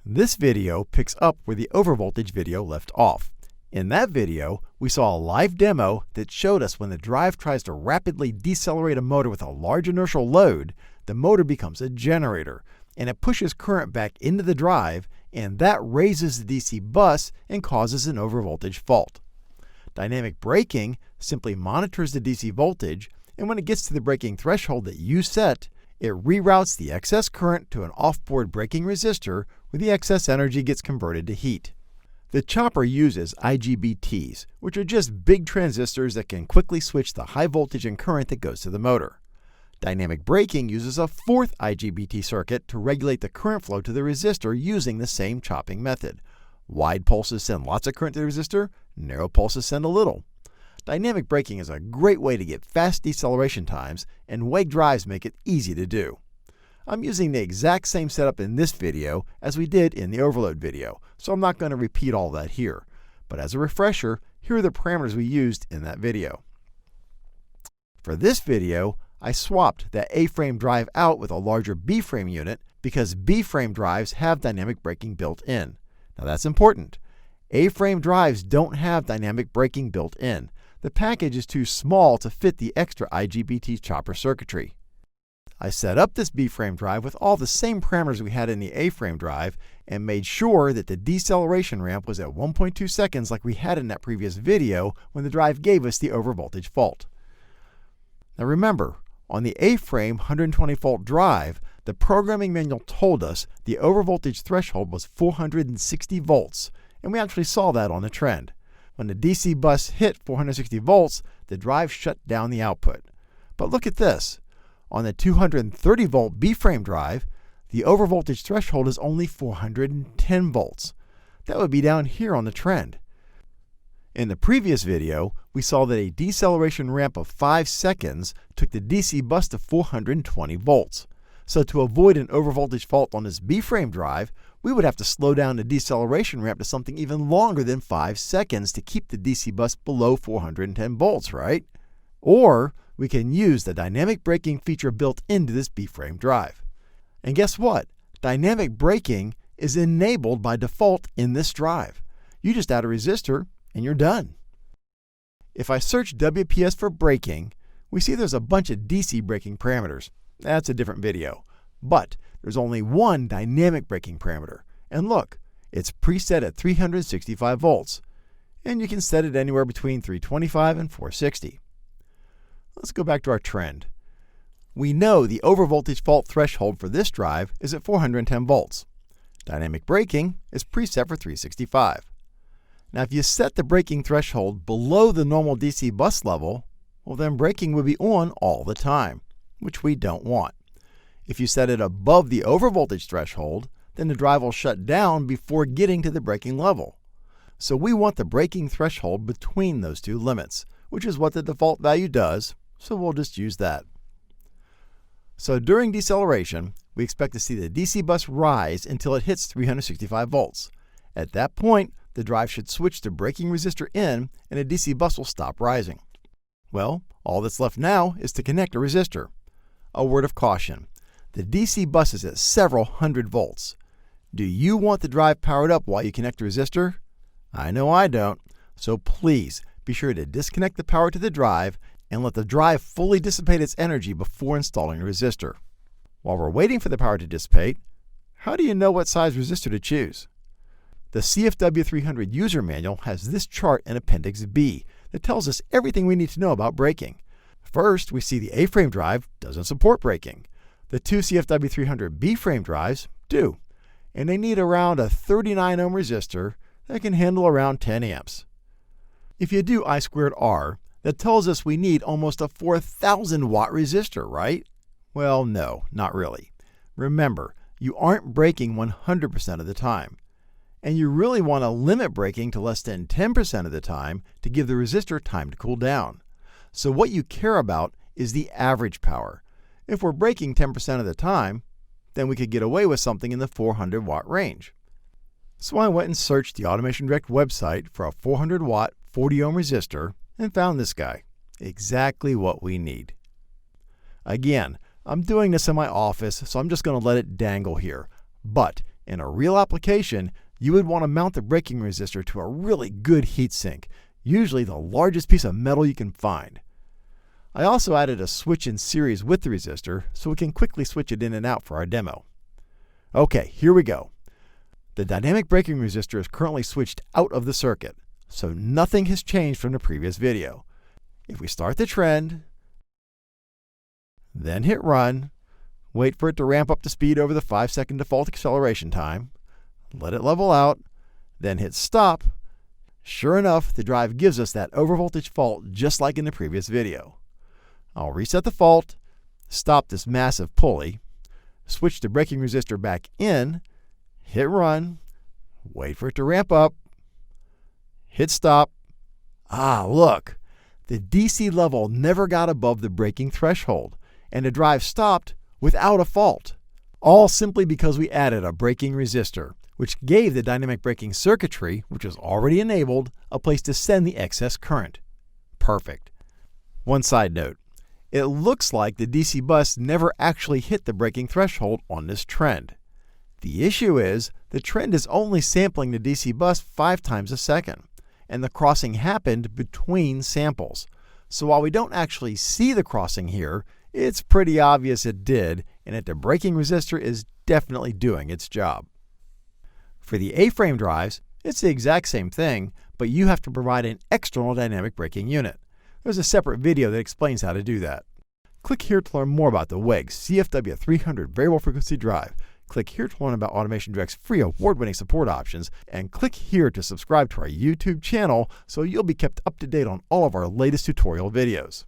This video picks up where the overvoltage video left off. In that video, we saw a live demo that showed us when the drive tries to rapidly decelerate a motor with a large inertial load, the motor becomes a generator, and it pushes current back into the drive, and that raises the DC bus and causes an overvoltage fault. Dynamic braking simply monitors the DC voltage, and when it gets to the braking threshold that you set, it reroutes the excess current to an off-board braking resistor where the excess energy gets converted to heat. The chopper uses IGBTs, which are just big transistors that can quickly switch the high voltage and current that goes to the motor. Dynamic braking uses a fourth IGBT circuit to regulate the current flow to the resistor using the same chopping method. Wide pulses send lots of current to the resistor, narrow pulses send a little. Dynamic braking is a great way to get fast deceleration times, and WEG drives make it easy to do. I'm using the exact same setup in this video as we did in the overload video, so I'm not going to repeat all that here. But as a refresher, here are the parameters we used in that video. For this video, I swapped that A-frame drive out with a larger B-frame unit because B-frame drives have dynamic braking built in. Now that's important. A-frame drives don't have dynamic braking built in. The package is too small to fit the extra IGBT chopper circuitry. I set up this B-frame drive with all the same parameters we had in the A-frame drive and made sure that the deceleration ramp was at 1.2 seconds like we had in that previous video when the drive gave us the overvoltage fault. Now remember, on the A-frame 120 volt drive, the programming manual told us the overvoltage threshold was 460 volts, and we actually saw that on the trend. When the DC bus hit 460 volts, the drive shut down the output. But look at this. On the 230 volt B-frame drive, the overvoltage threshold is only 410 volts. That would be down here on the trend. In the previous video, we saw that a deceleration ramp of 5 seconds took the DC bus to 420 volts. So to avoid an overvoltage fault on this B-frame drive, we would have to slow down the deceleration ramp to something even longer than 5 seconds to keep the DC bus below 410 volts, right? Or we can use the dynamic braking feature built into this B-frame drive. And guess what? Dynamic braking is enabled by default in this drive. You just add a resistor and you're done. If I search WPS for braking, we see there's a bunch of DC braking parameters. That's a different video. But there's only one dynamic braking parameter. And look, it's preset at 365 volts. And you can set it anywhere between 325 and 460. Let's go back to our trend. We know the overvoltage fault threshold for this drive is at 410 volts. Dynamic braking is preset for 365. Now if you set the braking threshold below the normal DC bus level, well then braking would be on all the time, which we don't want. If you set it above the overvoltage threshold, then the drive will shut down before getting to the braking level. So we want the braking threshold between those two limits, which is what the default value does, so we'll just use that. So during deceleration, we expect to see the DC bus rise until it hits 365 volts. At that point, the drive should switch to braking resistor in and the DC bus will stop rising. Well, all that's left now is to connect a resistor. A word of caution. The DC bus is at several hundred volts. Do you want the drive powered up while you connect a resistor? I know I don't. So please be sure to disconnect the power to the drive and let the drive fully dissipate its energy before installing a resistor. While we're waiting for the power to dissipate, how do you know what size resistor to choose? The CFW300 user manual has this chart in Appendix B that tells us everything we need to know about braking. First, we see the A-frame drive doesn't support braking. The two CFW300 B-frame drives do, and they need around a 39 ohm resistor that can handle around 10 amps. If you do I squared R, that tells us we need almost a 4,000 watt resistor, right? Well, no, not really. Remember, you aren't braking 100% of the time. And you really want to limit braking to less than 10% of the time to give the resistor time to cool down. So what you care about is the average power. If we're braking 10% of the time, then we could get away with something in the 400 watt range. So I went and searched the Automation Direct website for a 400 watt 40 ohm resistor and found this guy. Exactly what we need. Again, I'm doing this in my office, so I'm just going to let it dangle here. But In a real application, you would want to mount the braking resistor to a really good heatsink, usually the largest piece of metal you can find. I also added a switch in series with the resistor so we can quickly switch it in and out for our demo. Okay, here we go. The dynamic braking resistor is currently switched out of the circuit, so nothing has changed from the previous video. If we start the trend, then hit run, wait for it to ramp up to speed over the 5-second default acceleration time, let it level out, then hit stop. Sure enough, the drive gives us that overvoltage fault just like in the previous video. I'll reset the fault, stop this massive pulley, switch the braking resistor back in, hit run, wait for it to ramp up, hit stop. Ah, look, the DC level never got above the braking threshold, and the drive stopped without a fault. All simply because we added a braking resistor, which gave the dynamic braking circuitry, which was already enabled, a place to send the excess current. Perfect. One side note. It looks like the DC bus never actually hit the braking threshold on this trend. The issue is the trend is only sampling the DC bus 5 times a second, and the crossing happened between samples. So while we don't actually see the crossing here, it's pretty obvious it did, and that the braking resistor is definitely doing its job. For the A-frame drives, it's the exact same thing, but you have to provide an external dynamic braking unit. There's a separate video that explains how to do that. Click here to learn more about the WEG CFW300 variable frequency drive. Click here to learn about Automation Direct's free award-winning support options, and click here to subscribe to our YouTube channel so you'll be kept up to date on all of our latest tutorial videos.